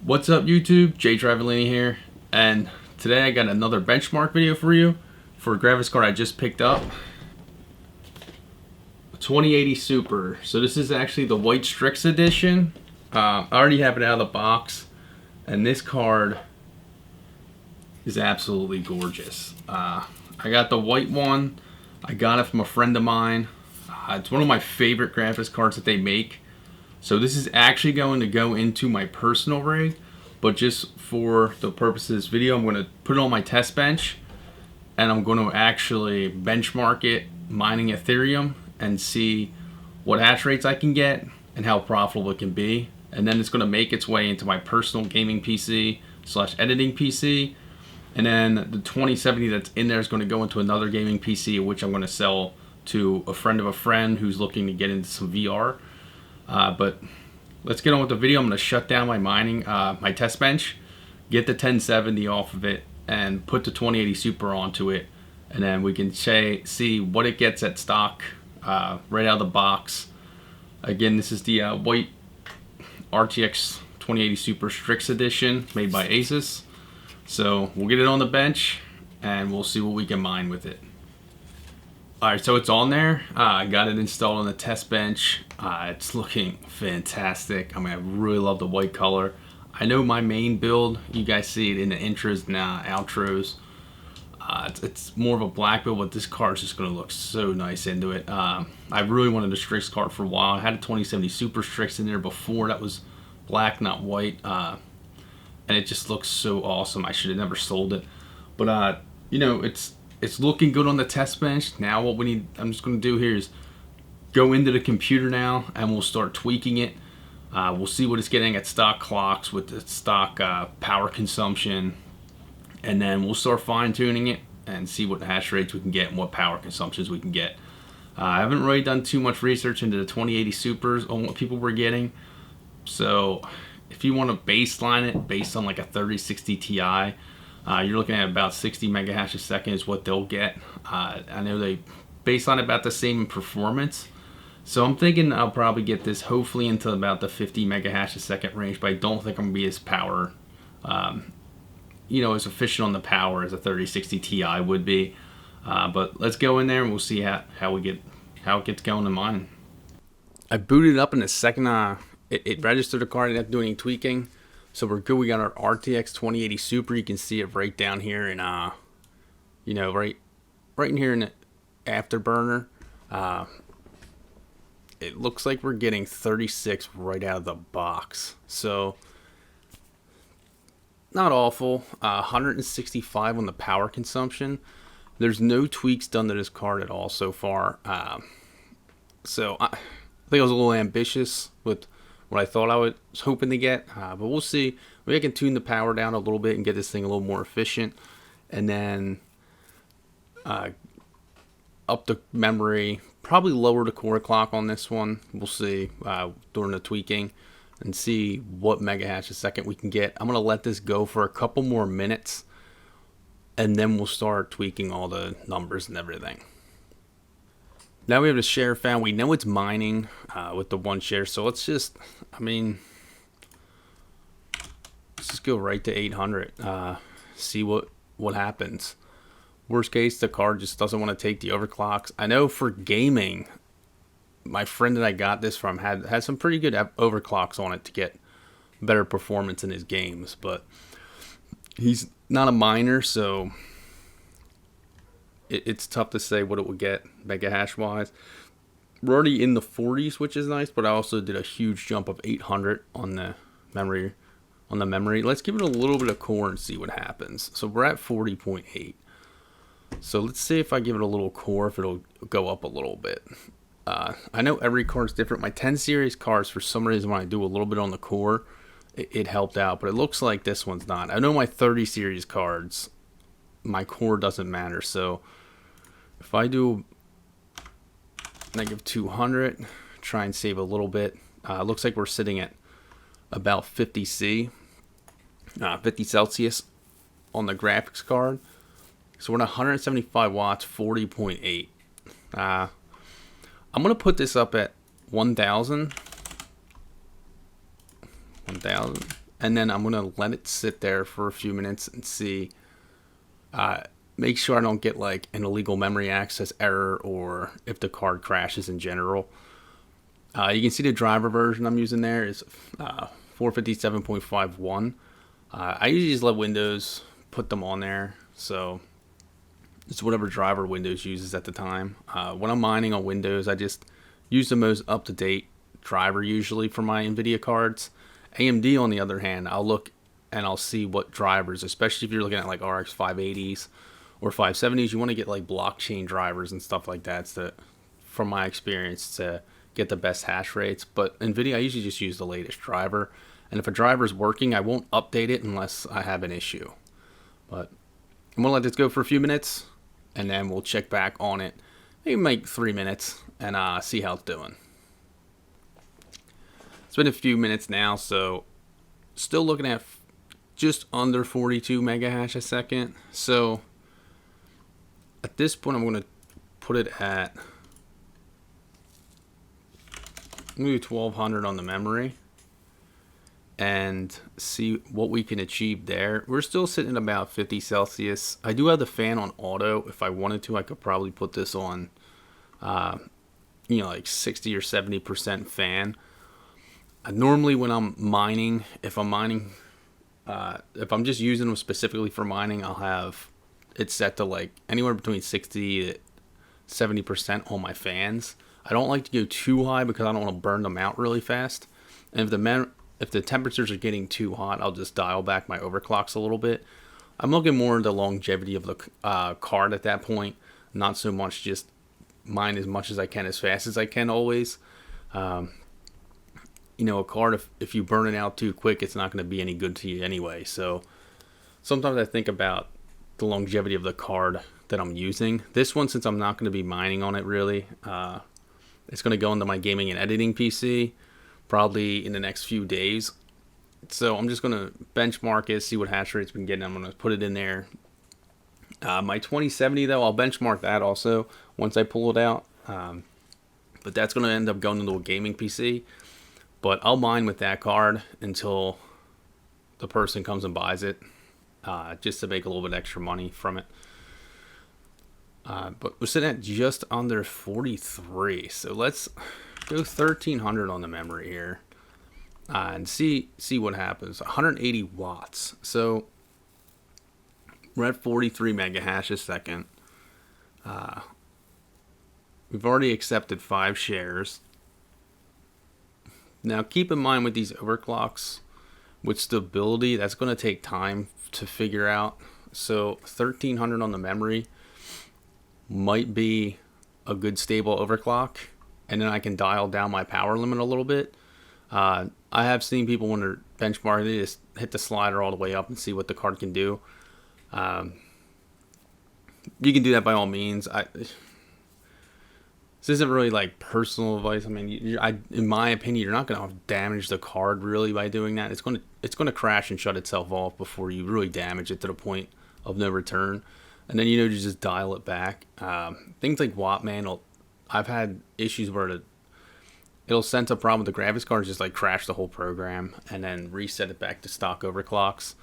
What's up YouTube? Jay Travellini here, and today I got another benchmark video for you for a graphics card I just picked up. A 2080 Super. So this is actually the white Strix edition. I already have it out of the box, and this card is absolutely gorgeous. I got the white one. I got it from a friend of mine. It's one of my favorite graphics cards that they make. So this is actually going to go into my personal rig, but just for the purpose of this video, I'm going to put it on my test bench, and I'm going to actually benchmark it mining Ethereum and see what hash rates I can get and how profitable it can be. And then it's going to make its way into my personal gaming PC / editing PC. And then the 2070 that's in there is going to go into another gaming PC, which I'm going to sell to a friend of a friend who's looking to get into some VR. But let's get on with the video. I'm going to shut down my mining, my test bench, get the 1070 off of it, and put the 2080 Super onto it. And then we can see what it gets at stock right out of the box. Again, this is the white RTX 2080 Super Strix edition made by ASUS. So we'll get it on the bench and we'll see what we can mine with it. Alright, so it's on there. I got it installed on the test bench. It's looking fantastic. I mean, I really love the white color. I know my main build, you guys see it in the intros and outros. It's more of a black build, but this card's just going to look so nice into it. I really wanted a Strix card for a while. I had a 2070 Super Strix in there before. That was black, not white. And it just looks so awesome. I should have never sold it. But, you know, it's looking good on the test bench. Now what I'm just going to do here is go into the computer now, and we'll start tweaking it. We'll see what it's getting at stock clocks with the stock power consumption, and then we'll start fine tuning it and see what hash rates we can get and what power consumptions we can get. I haven't really done too much research into the 2080 Supers on what people were getting. So if you want to baseline it based on like a 3060 Ti, you're looking at about 60 megahash a second is what they'll get. I know they baseline about the same in performance. So I'm thinking I'll probably get this hopefully into about the 50 megahash a second range, but I don't think I'm going to be as power, as efficient on the power as a 3060 Ti would be. But let's go in there and we'll see how it gets going in mine. I booted it up in a second. It registered the card. I didn't have to do any tweaking. So we're good. We got our RTX 2080 Super. You can see it right down here in, right in here in the afterburner. It looks like we're getting 36 right out of the box. So not awful. 165 on the power consumption. There's no tweaks done to this card at all so far. So I think I was a little ambitious with what I thought I was hoping to get, but we'll see. Maybe I can tune the power down a little bit and get this thing a little more efficient, and then up the memory, probably lower the core clock on this one. We'll see during the tweaking and see what megahash a second we can get. I'm gonna let this go for a couple more minutes, and then we'll start tweaking all the numbers and everything. Now we have the share found. We know it's mining with the one share. So let's just, let's just go right to 800. See what happens. Worst case, the card just doesn't want to take the overclocks. I know for gaming, my friend that I got this from had some pretty good overclocks on it to get better performance in his games. But he's not a miner, so it's tough to say what it would get mega hash wise. We're already in the 40s, which is nice, but I also did a huge jump of 800 on the memory. Let's give it a little bit of core and see what happens. So we're at 40.8. So let's see if I give it a little core, if it'll go up a little bit. I know every card's different. My 10 series cards, for some reason, when I do a little bit on the core, it helped out, but it looks like this one's not. I know my 30 series cards, my core doesn't matter. So if I do negative 200, try and save a little bit. Looks like we're sitting at about 50 Celsius on the graphics card. So we're at 175 watts, 40.8. I'm going to put this up at 1,000. and then I'm gonna let it sit there for a few minutes and see. Make sure I don't get like an illegal memory access error or if the card crashes in general. You can see the driver version I'm using there is 457.51. I usually just let Windows put them on there, so it's whatever driver Windows uses at the time. When I'm mining on Windows, I just use the most up-to-date driver usually for my NVIDIA cards. AMD, on the other hand, I'll look and I'll see what drivers, especially if you're looking at like RX 580s or 570s, you want to get like blockchain drivers and stuff like that from my experience, to get the best hash rates. But NVIDIA, I usually just use the latest driver. And if a driver is working, I won't update it unless I have an issue. But I'm going to let this go for a few minutes, and then we'll check back on it. Maybe like 3 minutes and see how it's doing. It's been a few minutes now, so still looking at just under 42 mega hash a second. So at this point, I'm going to put it at maybe 1200 on the memory and see what we can achieve there. We're still sitting at about 50 Celsius. I do have the fan on auto. If I wanted to, I could probably put this on, like 60 or 70% fan. Normally when I'm mining, if I'm just using them specifically for mining, I'll have it set to like anywhere between 60 to 70% on my fans. I don't like to go too high because I don't want to burn them out really fast. And if the temperatures are getting too hot, I'll just dial back my overclocks a little bit. I'm looking more at the longevity of the card at that point, not so much just mine as much as I can as fast as I can always. A card, if you burn it out too quick, it's not going to be any good to you anyway. So sometimes I think about the longevity of the card that I'm using. This one, since I'm not going to be mining on it really, it's going to go into my gaming and editing PC probably in the next few days. So I'm just going to benchmark it, see what hash rate's been getting. I'm going to put it in there. My 2070 though, I'll benchmark that also once I pull it out. But that's going to end up going into a gaming PC. But I'll mine with that card until the person comes and buys it, just to make a little bit extra money from it. But we're sitting at just under 43, so let's go 1300 on the memory here, and see what happens. 180 watts, so we're at 43 mega hash a second. We've already accepted 5 shares. Now keep in mind with these overclocks, with stability, that's going to take time to figure out. So 1300 on the memory might be a good stable overclock, and then I can dial down my power limit a little bit. I have seen people when they're benchmarking, they just hit the slider all the way up and see what the card can do. You can do that by all means. This isn't really like personal advice. I mean, in my opinion, you're not going to damage the card really by doing that. It's going to crash and shut itself off before you really damage it to the point of no return. And then you just dial it back. Things like Wattman, I've had issues where it'll sense a problem with the graphics card, just like crash the whole program and then reset it back to stock overclocks.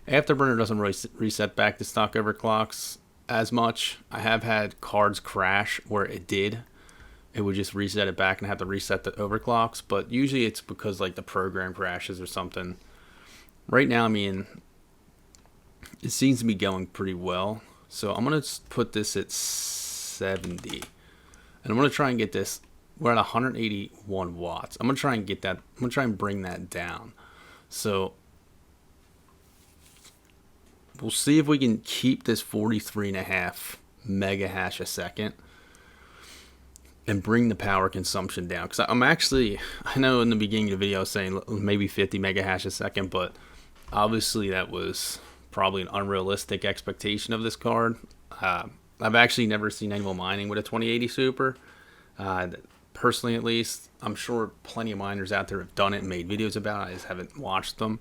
Afterburner doesn't really reset back to stock overclocks as much. I have had cards crash where it would just reset it back and have to reset the overclocks, but usually it's because like the program crashes or something. Right now, I mean, it seems to be going pretty well. So I'm going to put this at 70. And I'm going to try and get this. We're at 181 watts. I'm going to try and get that. I'm going to try and bring that down. So we'll see if we can keep this 43.5 mega hash a second and bring the power consumption down. Because I know in the beginning of the video I was saying maybe 50 mega hash a second, but obviously that was probably an unrealistic expectation of this card. I've actually never seen anyone mining with a 2080 Super. Personally, at least, I'm sure plenty of miners out there have done it and made videos about it. I just haven't watched them.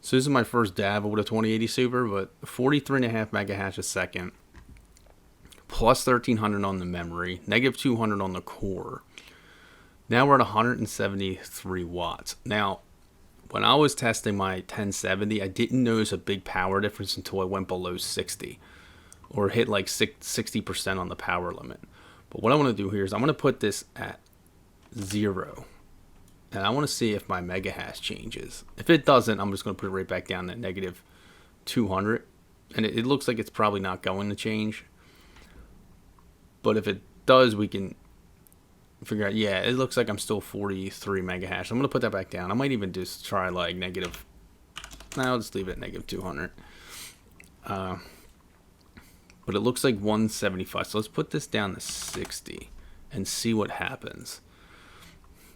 So this is my first dabble with a 2080 Super, but 43.5 mega hash a second, plus 1300 on the memory, negative 200 on the core. Now we're at 173 watts. Now, when I was testing my 1070, I didn't notice a big power difference until I went below 60 or hit like 60% on the power limit. But what I want to do here is I'm going to put this at 0. And I want to see if my mega hash changes. If it doesn't, I'm just going to put it right back down to negative 200. And it looks like it's probably not going to change. But if it does, we can figure out, yeah, it looks like I'm still 43 mega hash. I'm going to put that back down. I might even just try like negative, no, I'll just leave it at negative 200. But it looks like 175. So let's put this down to 60 and see what happens.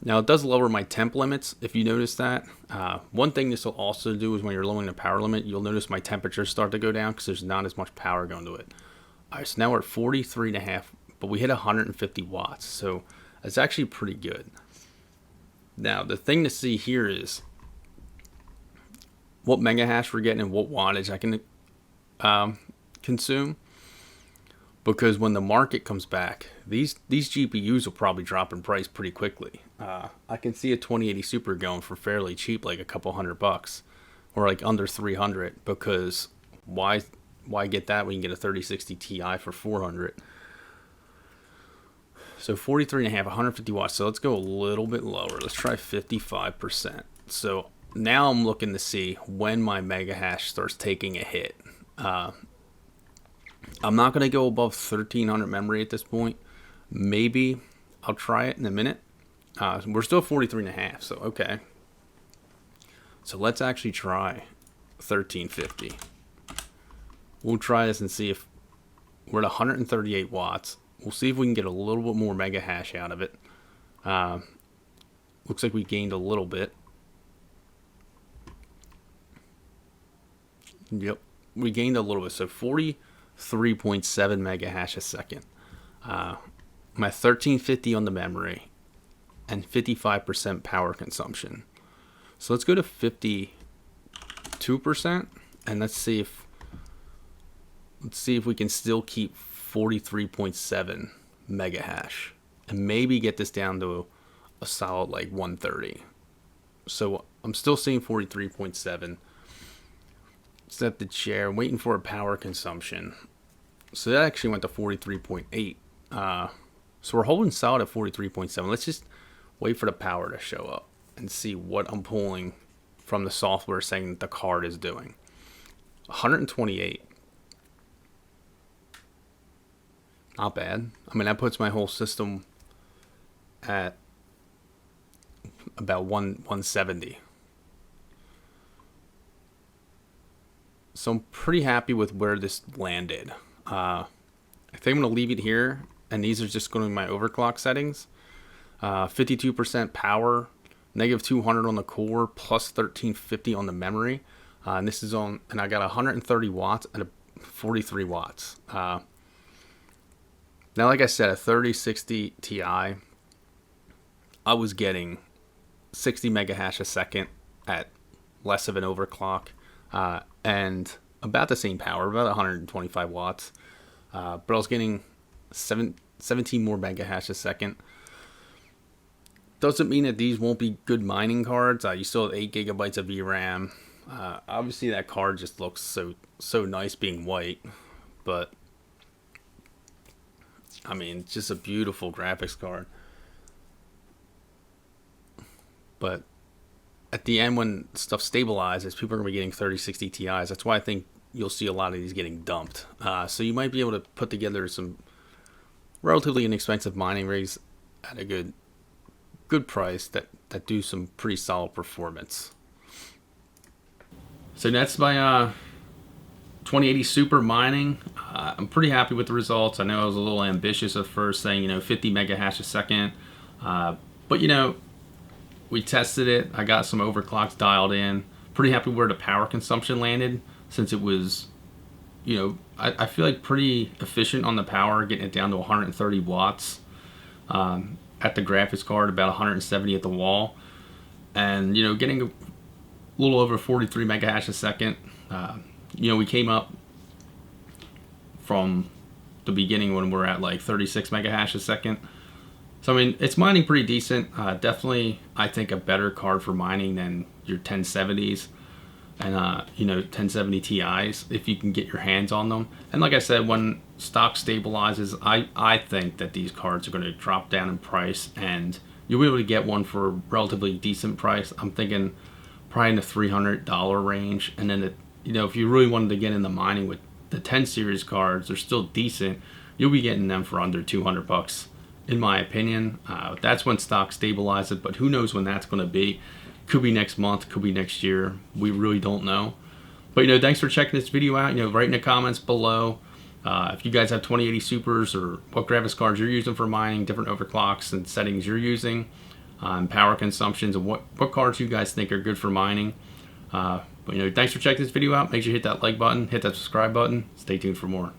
Now it does lower my temp limits, if you notice that. One thing this will also do is when you're lowering the power limit, you'll notice my temperatures start to go down because there's not as much power going to it. All right, so now we're at 43.5, but we hit 150 watts. So that's actually pretty good. Now the thing to see here is what mega hash we're getting and what wattage I can consume. Because when the market comes back, these GPUs will probably drop in price pretty quickly. I can see a 2080 Super going for fairly cheap, like a couple $100, or like under 300. Because why get that when you can get a 3060 Ti for 400? So 43.5, 150 watts. So let's go a little bit lower. Let's try 55%. So now I'm looking to see when my mega hash starts taking a hit. I'm not going to go above 1300 memory at this point. Maybe I'll try it in a minute. We're still 43.5, so okay. So let's actually try 1350. We'll try this and see if we're at 138 watts. We'll see if we can get a little bit more mega hash out of it. Looks like we gained a little bit. Yep, we gained a little bit. So 43.7 mega hash a second. My 1350 on the memory and 55% power consumption. So let's go to 52% and let's see if we can still keep 43.7 mega hash and maybe get this down to a solid like 130. So I'm still seeing 43.7. Set the chair, I'm waiting for a power consumption. So that actually went to 43.8. So we're holding solid at 43.7. Let's just wait for the power to show up and see what I'm pulling from the software saying that the card is doing. 128. Not bad. I mean, that puts my whole system at about 170. So I'm pretty happy with where this landed. I think I'm going to leave it here. And these are just going to be my overclock settings. 52% power, negative 200 on the core, plus 1350 on the memory. And this is on, and I got 130 watts and 43 watts. Now, like I said, a 3060 Ti, I was getting 60 mega hash a second at less of an overclock. And about the same power, about 125 watts. But I was getting 17 more mega hash a second. Doesn't mean that these won't be good mining cards. You still have 8 gigabytes of VRAM. Obviously, that card just looks so nice being white. But, I mean, it's just a beautiful graphics card. But at the end, when stuff stabilizes, people are going to be getting 3060 Ti's. That's why I think you'll see a lot of these getting dumped. So you might be able to put together some relatively inexpensive mining rigs at a good price that do some pretty solid performance. So that's my 2080 Super mining. I'm pretty happy with the results. I know I was a little ambitious at first, saying 50 mega hash a second, but we tested it. I got some overclocks dialed in. Pretty happy where the power consumption landed, since it was, I feel like pretty efficient on the power, getting it down to 130 watts at the graphics card, about 170 at the wall, and getting a little over 43 mega hash a second. We came up from the beginning when we're at like 36 mega hash a second. So I mean, it's mining pretty decent. Definitely, I think a better card for mining than your 1070s and you know, 1070 Ti's if you can get your hands on them. And like I said, when stock stabilizes, I think that these cards are going to drop down in price and you'll be able to get one for a relatively decent price. I'm thinking probably in the $300 range. And then, you know, if you really wanted to get into mining with the 10 series cards, they're still decent. You'll be getting them for under $200, in my opinion. That's when stock stabilizes, but who knows when that's going to be. Could be next month, could be next year. We really don't know. But, you know, thanks for checking this video out. You know, write in the comments below if you guys have 2080 Supers or what graphics cards you're using for mining, different overclocks and settings you're using, power consumptions, and what cards you guys think are good for mining. But, you know, thanks for checking this video out. Make sure you hit that like button, hit that subscribe button. Stay tuned for more.